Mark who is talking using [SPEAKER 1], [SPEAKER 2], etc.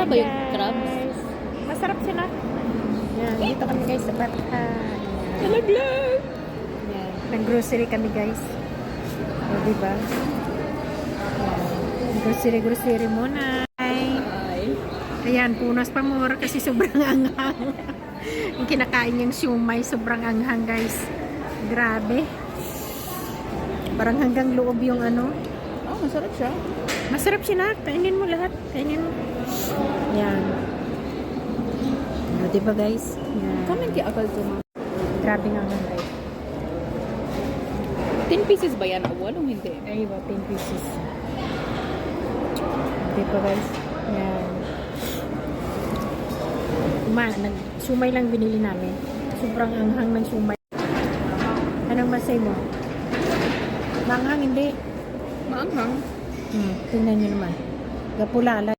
[SPEAKER 1] Masarap ba yung crabs?
[SPEAKER 2] Masarap siya na. Yan, dito kami guys sa Bata.
[SPEAKER 1] Talaglag!
[SPEAKER 2] Yan, nag-grocery kami guys. O, diba? Yan, grocery muna.
[SPEAKER 1] Ay.
[SPEAKER 2] Ayan, punas pa more kasi sobrang anghang. Yung kinakain niyang siumay, sobrang anghang guys. Grabe. Parang hanggang loob yung ano.
[SPEAKER 1] Oh, masarap siya.
[SPEAKER 2] Masarap siya na. Kainin mo lahat. Kainin mo. Yan. O, diba guys? Yan.
[SPEAKER 1] Kamen ti akal to ma.
[SPEAKER 2] Grabe nga nga guys.
[SPEAKER 1] 10 pieces ba yan? O walong hindi?
[SPEAKER 2] Ay, iba, 10 pieces. Diba guys? Yan. Sumay lang binili namin. Sobrang anghang ng sumay. Anong masay mo? Maanghang, hindi.
[SPEAKER 1] Maanghang.
[SPEAKER 2] Tingnan nyo naman. Gapulala.